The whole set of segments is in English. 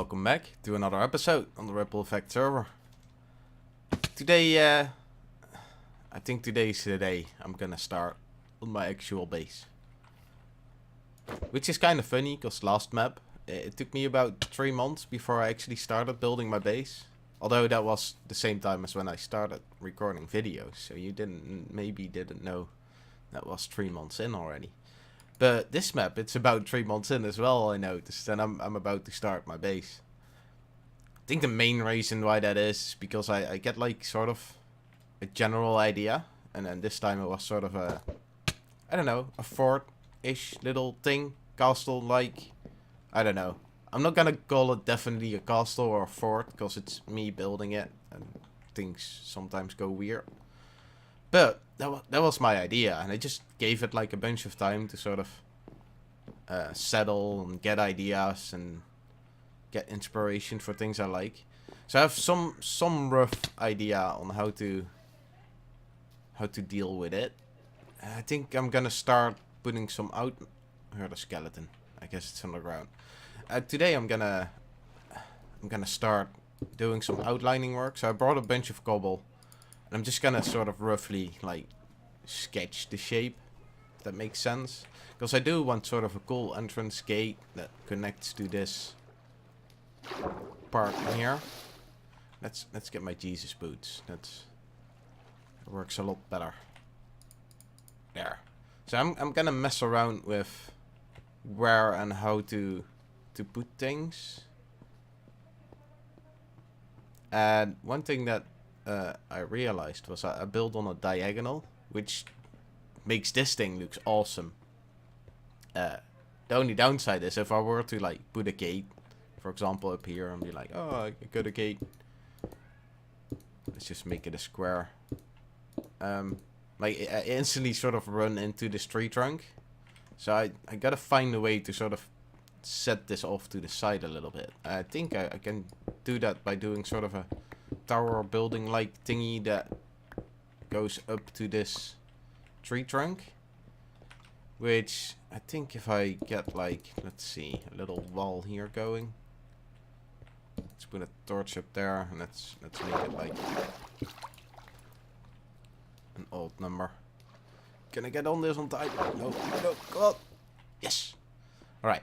welcome back to another episode on the Ripple Effect server. Today, I think today's the day I'm gonna start on my actual base. Which is kind of funny, because last map, it took me about 3 months before I actually started building my base. Although that was the same time as when I started recording videos, so you maybe didn't know that was 3 months in already. But this map, it's about 3 months in as well, I noticed, and I'm about to start my base. I think the main reason why that is because I get like sort of a general idea, and then this time it was sort of a, I don't know, a fort-ish little thing, castle-like, I don't know. I'm not gonna call it definitely a castle or a fort, because it's me building it, and things sometimes go weird. But that was my idea, and I just gave it like a bunch of time to sort of settle and get ideas and get inspiration for things I like. So I have some rough idea on how to deal with it. I think I'm gonna start putting some out. I heard a skeleton. I guess it's on the ground. Today I'm gonna start doing some outlining work. So I brought a bunch of cobble. And I'm just gonna sort of roughly like sketch the shape, if that makes sense. Because I do want sort of a cool entrance gate that connects to this part here. Let's get my Jesus boots. That works a lot better. There. So I'm gonna mess around with where and how to put things. And one thing that I realized was I built on a diagonal, which makes this thing looks awesome. The only downside is if I were to like put a gate, for example, up here and be like, oh, I got a gate. Let's just make it a square. Like I instantly sort of run into this tree trunk. So I gotta find a way to sort of set this off to the side a little bit. I think I can do that by doing sort of a tower building like thingy that goes up to this tree trunk, which I think if I get like, let's see, a little wall here going, let's put a torch up there, and let's make it like an odd number. Can I get on this on time? No, come on. Yes. All right,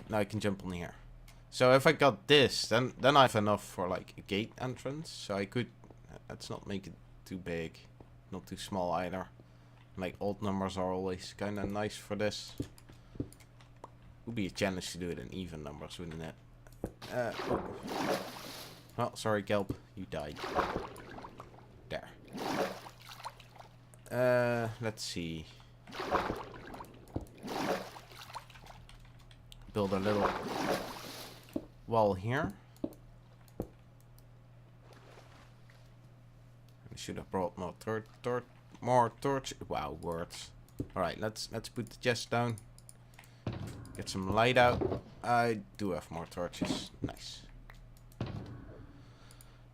now I can jump on here. So if I got this, then I have enough for like a gate entrance. So I could, let's not make it too big, not too small either. Like odd numbers are always kind of nice for this. Would be a challenge to do it in even numbers, wouldn't it? Oh. Well, sorry, Kelp, you died. There. Let's see. Build a little wall here. I should have brought more torch. Wow, words. All right, let's put the chest down. Get some light out. I do have more torches. Nice.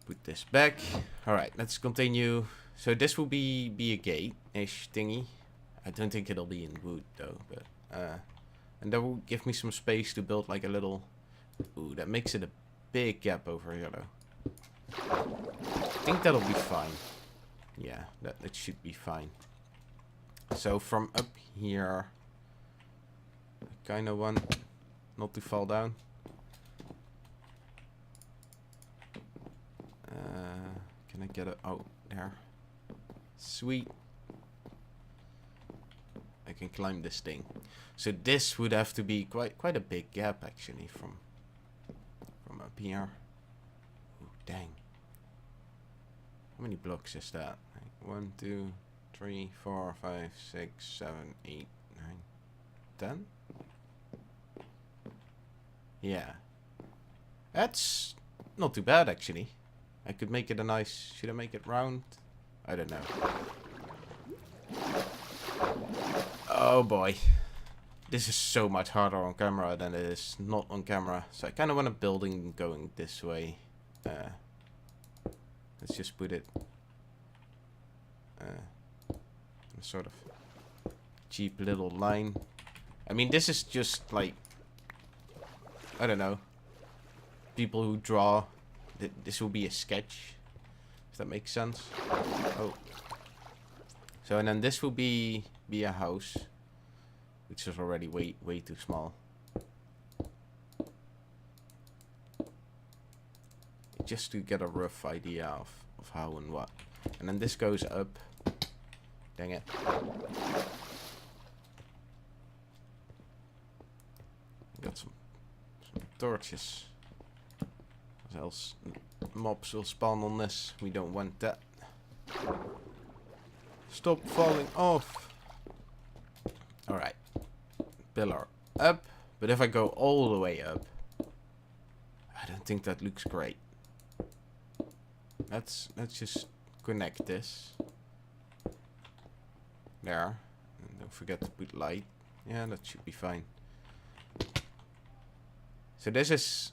Put this back. All right, let's continue. So this will be a gate-ish thingy. I don't think it'll be in wood though, but and that will give me some space to build like a little. Ooh, that makes it a big gap over here, though. I think that'll be fine. Yeah, that should be fine. So from up here, I kind of want not to fall down. Can I get it? Oh, there. Sweet. I can climb this thing. So this would have to be quite a big gap, actually, from up here. Ooh, dang. How many blocks is that? 1, 2, 3, 4, 5, 6, 7, 8, 9, 10? Yeah. That's not too bad, actually. I could make it a nice... Should I make it round? I don't know. Oh boy. This is so much harder on camera than it is not on camera. So I kind of want a building going this way. Let's just put it a sort of cheap little line. I mean, this is just like, I don't know. people who draw, this will be a sketch, if that makes sense. Oh. So, and then this will be a house, which is already way too small. Just to get a rough idea of how and what. And then this goes up. Dang it. Got some torches. Or else mobs will spawn on this. We don't want that. Stop falling off. Alright. Pillar up. But if I go all the way up, I don't think that looks great. Let's just connect this. There. And don't forget to put light. Yeah, that should be fine. So this is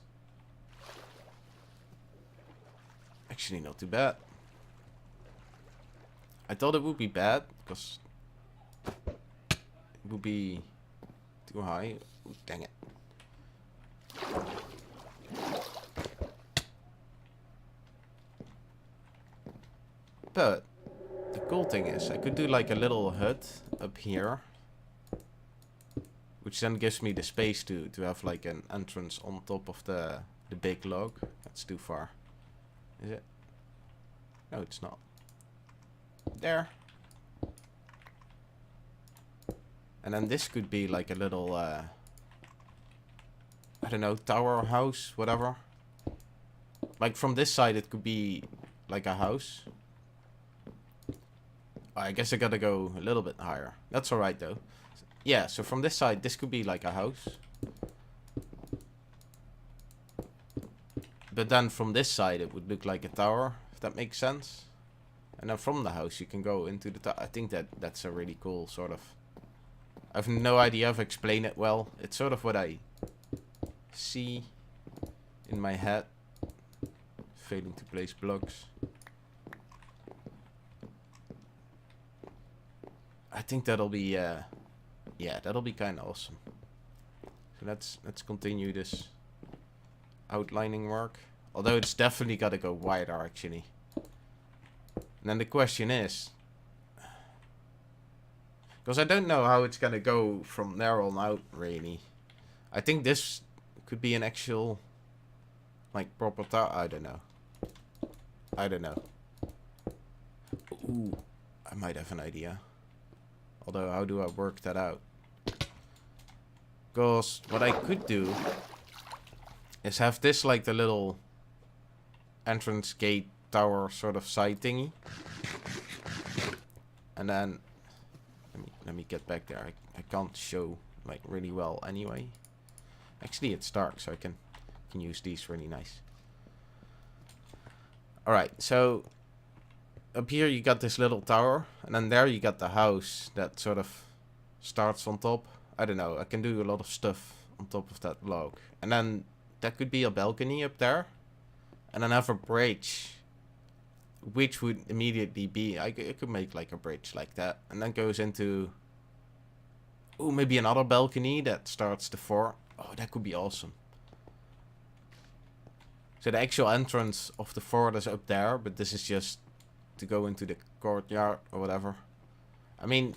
actually not too bad. I thought it would be bad because it would be too high. Ooh, dang it. But the cool thing is I could do like a little hut up here, which then gives me the space to have like an entrance on top of the big log. That's too far. Is it? No, it's not. There. And then this could be like a little, I don't know, tower house, whatever. Like from this side it could be like a house. I guess I gotta go a little bit higher. That's alright though. Yeah, so from this side this could be like a house. But then from this side it would look like a tower, if that makes sense. And then from the house you can go into the tower. I think that's a really cool sort of... I have no idea if I explain it well. It's sort of what I see in my head. Failing to place blocks. I think that'll be, yeah, that'll be kind of awesome. So let's continue this outlining work. Although it's definitely got to go wider, actually. And then the question is, because I don't know how it's going to go from there on out, really. I think this could be an actual, like, proper tower. I don't know. I don't know. Ooh, I might have an idea. Although, how do I work that out? Because what I could do is have this like the little entrance gate tower sort of side thingy. And then, let me get back there. I can't show like really well anyway. Actually, it's dark, so I can use these really nice. Alright, so up here you got this little tower, and then there you got the house that sort of starts on top. I don't know, I can do a lot of stuff on top of that log. And then that could be a balcony up there. And then have a bridge, which would immediately be, I could make like a bridge like that. And then goes into, oh, maybe another balcony that starts the fort. Oh, that could be awesome. So the actual entrance of the fort is up there, but this is just to go into the courtyard or whatever. I mean,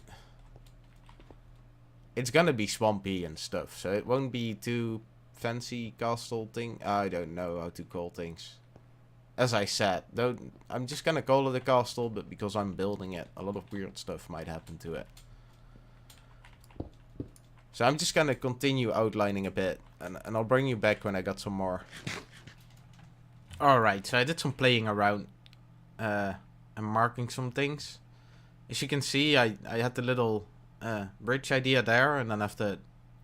it's gonna be swampy and stuff, so it won't be too fancy castle thing. I don't know how to call things. As I said, though, I'm just gonna call it a castle, but because I'm building it, a lot of weird stuff might happen to it. So I'm just gonna continue outlining a bit, and I'll bring you back when I got some more. Alright, so I did some playing around and marking some things. As you can see, I had the little bridge idea there, and then after,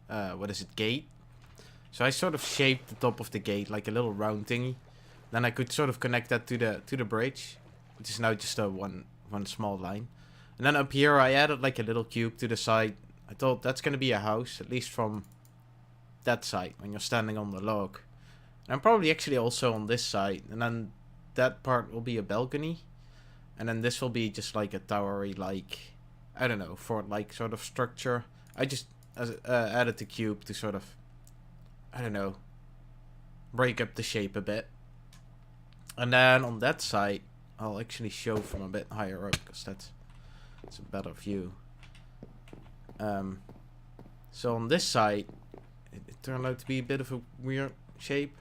what is it, gate. So I sort of shaped the top of the gate like a little round thingy. Then I could sort of connect that to the bridge, which is now just a one small line. And then up here I added like a little cube to the side. I thought that's gonna be a house, at least from that side when you're standing on the log. And I'm probably actually also on this side, and then that part will be a balcony. And then this will be just like a towery, like, I don't know, fort-like sort of structure. I just added the cube to sort of, I don't know, break up the shape a bit. And then on that side, I'll actually show from a bit higher up, because that's a better view. So on this side, it turned out to be a bit of a weird shape.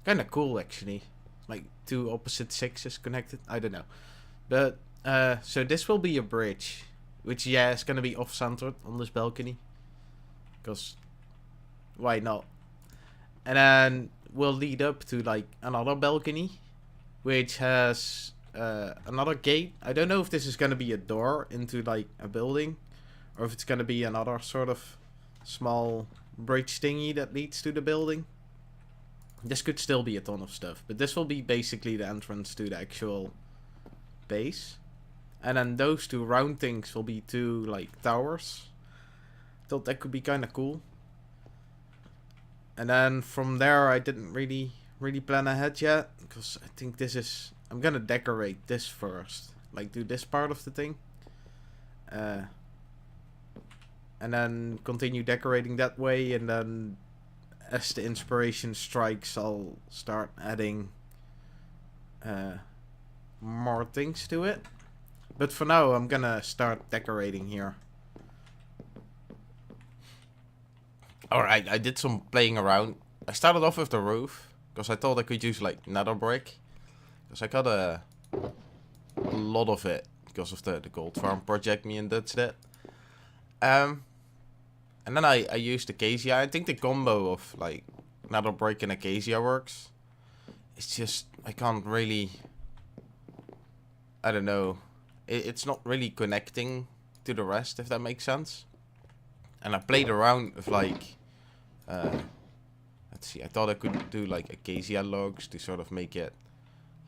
Kind of cool, actually. Like two opposite sixes connected. I don't know. But, so this will be a bridge. Which, yeah, is going to be off-centered on this balcony. Because, why not? And then will lead up to, like, another balcony. Which has another gate. I don't know if this is going to be a door into, like, a building. Or if it's going to be another sort of small bridge thingy that leads to the building. This could still be a ton of stuff. But this will be basically the entrance to the actual base. And then those two round things will be two, like, towers. Thought that could be kind of cool. And then from there, I didn't really plan ahead yet. Because I think this is... I'm gonna decorate this first. Like, do this part of the thing. And then continue decorating that way. And then as the inspiration strikes, I'll start adding more things to it. But for now, I'm gonna start decorating here. Alright, I did some playing around. I started off with the roof, because I thought I could use, like, nether brick. Because I got a lot of it, because of the gold farm project me and Dutch did. And then I used acacia. I think the combo of, like, nether brick and acacia works. It's just, I can't really... I don't know. It's not really connecting to the rest, if that makes sense. And I played around with, like, let's see, I thought I could do, like, acacia logs to sort of make it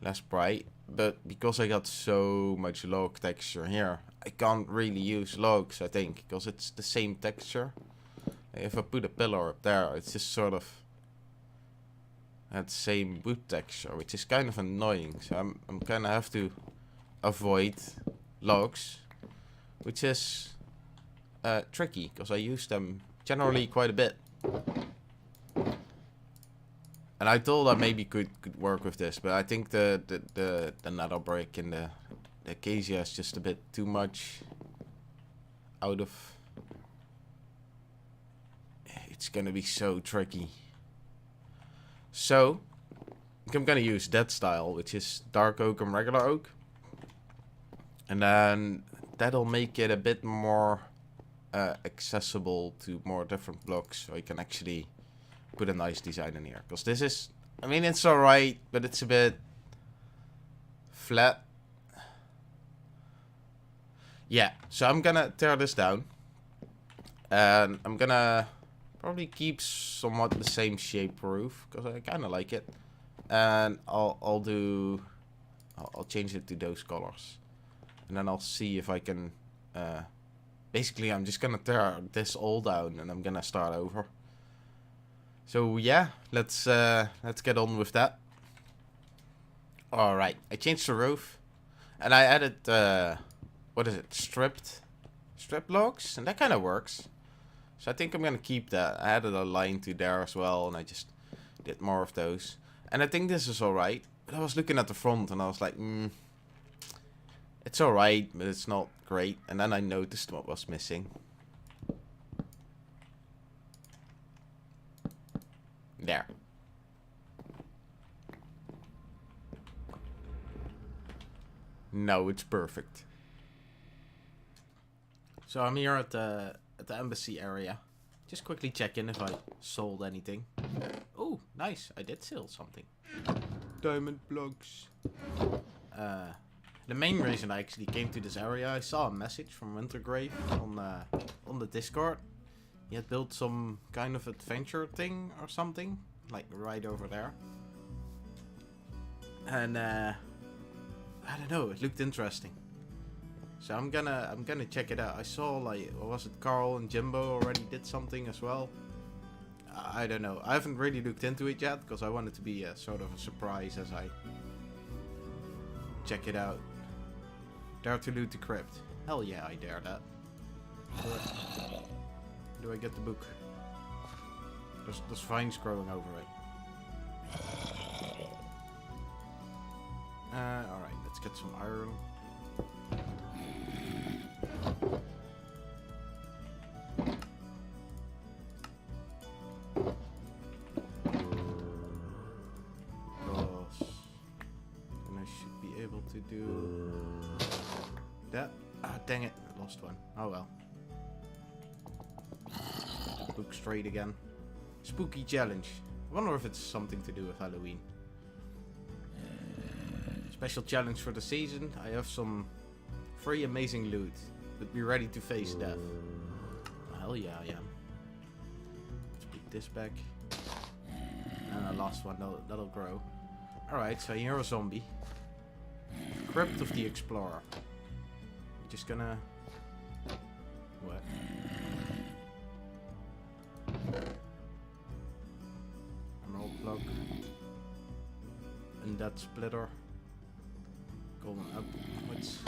less bright. But because I got so much log texture here, I can't really use logs, I think, because it's the same texture. If I put a pillar up there, it's just sort of that same wood texture, which is kind of annoying. So I'm gonna have to avoid logs, which is tricky, because I use them generally quite a bit. And I thought I maybe could work with this, but I think the nether brick and the acacia is just a bit too much out of... It's gonna be so tricky. So, I'm gonna use that style, which is dark oak and regular oak. And then that'll make it a bit more accessible to more different blocks, so I can actually put a nice design in here. Because this is, I mean, it's alright, but it's a bit flat. Yeah, so I'm gonna tear this down. And I'm gonna probably keep somewhat the same shape roof, because I kind of like it. And I'll change it to those colors. And then I'll see if I can... basically, I'm just gonna tear this all down and I'm gonna start over. So yeah, let's get on with that. Alright, I changed the roof. And I added, what is it, strip logs? And that kind of works. So I think I'm gonna keep that. I added a line to there as well, and I just did more of those. And I think this is alright. But I was looking at the front and I was like, it's alright, but it's not great. And then I noticed what was missing. There. Now it's perfect. So I'm here at the embassy area. Just quickly check in if I sold anything. Oh, nice. I did sell something. Diamond blocks. The main reason I actually came to this area, I saw a message from Wintergrave on the Discord. He had built some kind of adventure thing or something, like right over there. And I don't know, it looked interesting. So I'm gonna check it out. I saw, like, what was it, Carl and Jimbo already did something as well. I don't know. I haven't really looked into it yet because I want it to be a sort of a surprise as I check it out. Dare to loot the crypt. Hell yeah, I dare that. Do I get the book? There's vines growing over it. Alright, let's get some iron. And I should be able to do that. Ah, dang it, I lost one. Oh well. Look straight again. Spooky challenge. I wonder if it's something to do with Halloween. Special challenge for the season. I have some free amazing loot. But be ready to face death. Hell yeah, I am. Let's put this back. And the last one, that'll grow. Alright, so you're a zombie. Crypt of the Explorer. We're just gonna... What? Emerald block. And that splitter. Golden upwards.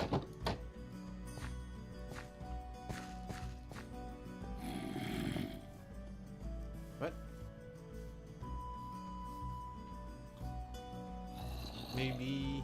What? Maybe...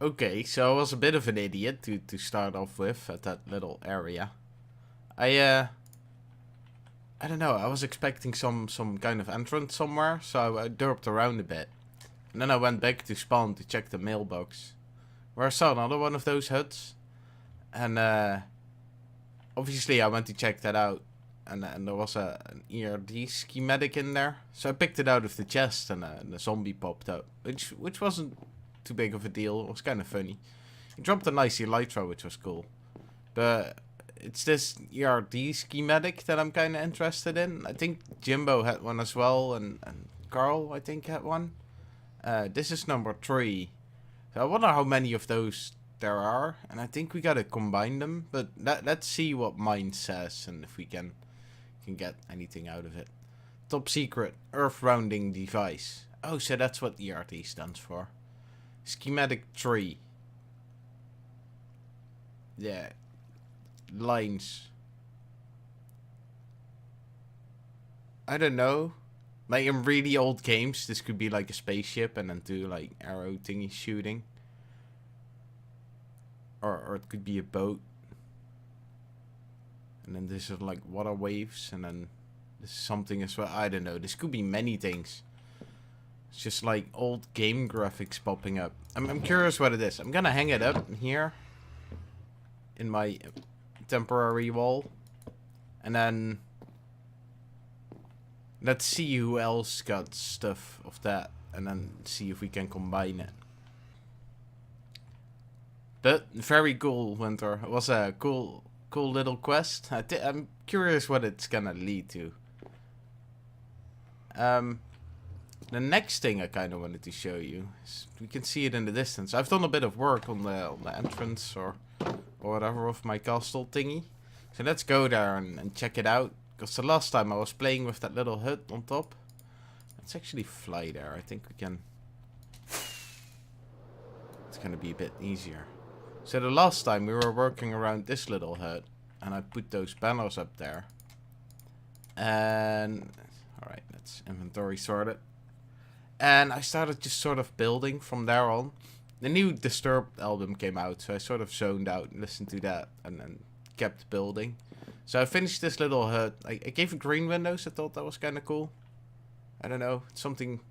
Okay, so I was a bit of an idiot to start off with at that little area. I don't know, I was expecting some kind of entrance somewhere, so I derped around a bit. And then I went back to spawn to check the mailbox, where I saw another one of those huts. And obviously I went to check that out, and there was an ERD schematic in there. So I picked it out of the chest, and a zombie popped up, which wasn't too big of a deal. It was kind of funny. He dropped a nice elytra, which was cool. But it's this ERD schematic that I'm kind of interested in. I think Jimbo had one as well, and Carl, I think, had one. This is number 3. So I wonder how many of those there are, and I think we gotta combine them. But let's see what mine says, and if we can get anything out of it. Top secret earth rounding device. Oh, so that's what ERD stands for. Schematic 3. Yeah. Lines. I don't know. Like in really old games, this could be like a spaceship and then do like arrow thingy shooting. Or it could be a boat. And then this is like water waves, and then this is something as well. I don't know. This could be many things. It's just like old game graphics popping up. I'm curious what it is. I'm gonna hang it up here in my temporary wall, and then let's see who else got stuff of that, and then see if we can combine it. But very cool, Winter. It was a cool little quest. I'm curious what it's gonna lead to. The next thing I kind of wanted to show you is, we can see it in the distance. I've done a bit of work on the entrance or whatever of my castle thingy. So let's go there and check it out. Because the last time I was playing with that little hut on top. Let's actually fly there. I think we can. It's going to be a bit easier. So the last time we were working around this little hut. And I put those banners up there. And... Alright, let's inventory sort it. And I started just sort of building from there on. The new Disturbed album came out, so I sort of zoned out and listened to that, and then kept building. So I finished this little hut. I gave it green windows. I thought that was kind of cool. I don't know, something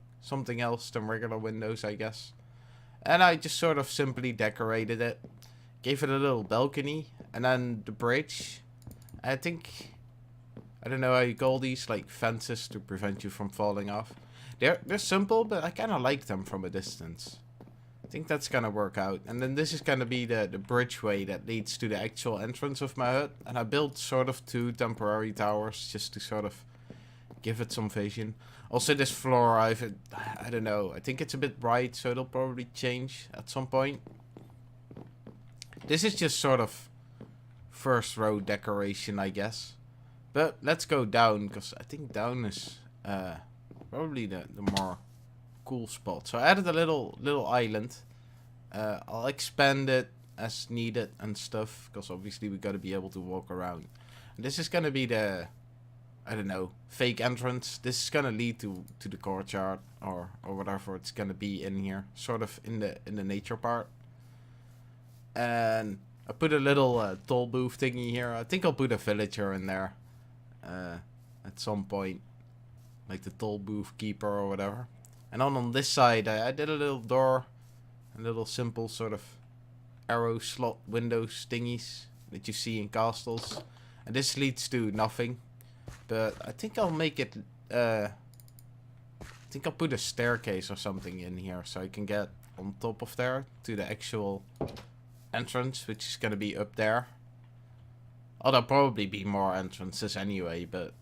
else than regular windows, I guess. And I just sort of simply decorated it. Gave it a little balcony. And then the bridge. I think, I don't know how you call these, like fences to prevent you from falling off. They're simple, but I kind of like them from a distance. I think that's gonna work out. And then this is gonna be the bridgeway that leads to the actual entrance of my hut. And I built sort of 2 temporary towers just to sort of give it some vision. Also, this floor, I don't know. I think it's a bit bright, so it'll probably change at some point. This is just sort of first row decoration, I guess. But let's go down, because I think down is probably the more cool spot. So I added a little island. I'll expand it as needed and stuff, because obviously we got to be able to walk around. And this is gonna be the, I don't know, fake entrance. This is gonna lead to the courtyard or whatever it's gonna be in here, sort of in the nature part. And I put a little toll booth thingy here. I think I'll put a villager in there at some point, like the toll booth keeper or whatever. And on this side, I did a little door, a little simple sort of arrow slot windows thingies that you see in castles. And this leads to nothing. But I think I'll make it, I think I'll put a staircase or something in here so I can get on top of there to the actual entrance, which is going to be up there. Oh, there'll probably be more entrances anyway, but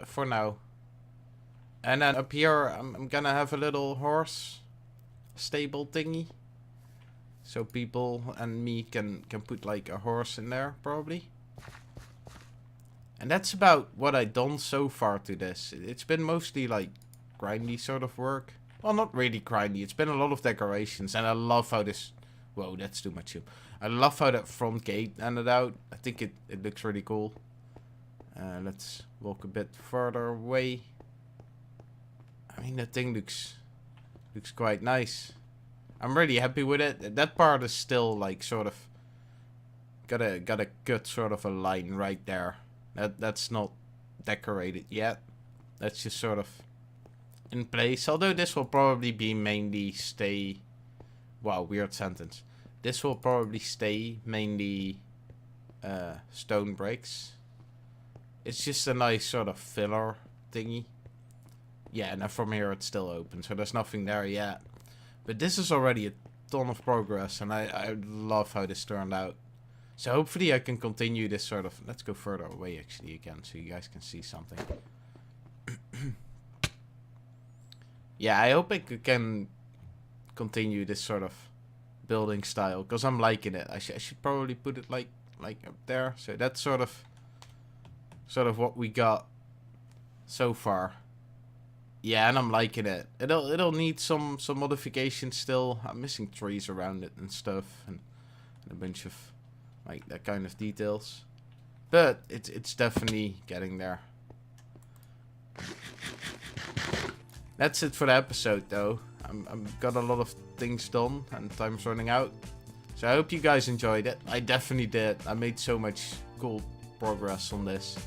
for now. And then up here, I'm going to have a little horse stable thingy. So people and me can put like a horse in there, probably. And that's about what I've done so far to this. It's been mostly like grindy sort of work. Well, not really grindy. It's been a lot of decorations. And I love how this... Whoa, that's too much. I love how that front gate ended out. I think it looks really cool. Let's walk a bit further away. I mean, that thing looks quite nice. I'm really happy with it. That part is still like sort of... Gotta cut sort of a line right there. That's not decorated yet. That's just sort of in place. Although this will probably be mainly stay... Wow, weird sentence. This will probably stay mainly stone bricks. It's just a nice sort of filler thingy. Yeah, and from here it's still open, so there's nothing there yet. But this is already a ton of progress, and I love how this turned out. So hopefully I can continue this sort of... Let's go further away actually again, so you guys can see something. Yeah, I hope I can continue this sort of building style, because I'm liking it. I should probably put it like up there. So that's sort of what we got so far. Yeah, and I'm liking it. It'll need some modifications still. I'm missing trees around it and stuff, and a bunch of like that kind of details. But it's definitely getting there. That's it for the episode, though. I'm got a lot of things done, and time's running out. So I hope you guys enjoyed it. I definitely did. I made so much cool progress on this.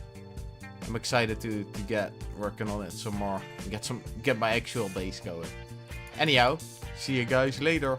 I'm excited to get working on it some more and get my actual base going. Anyhow, see you guys later.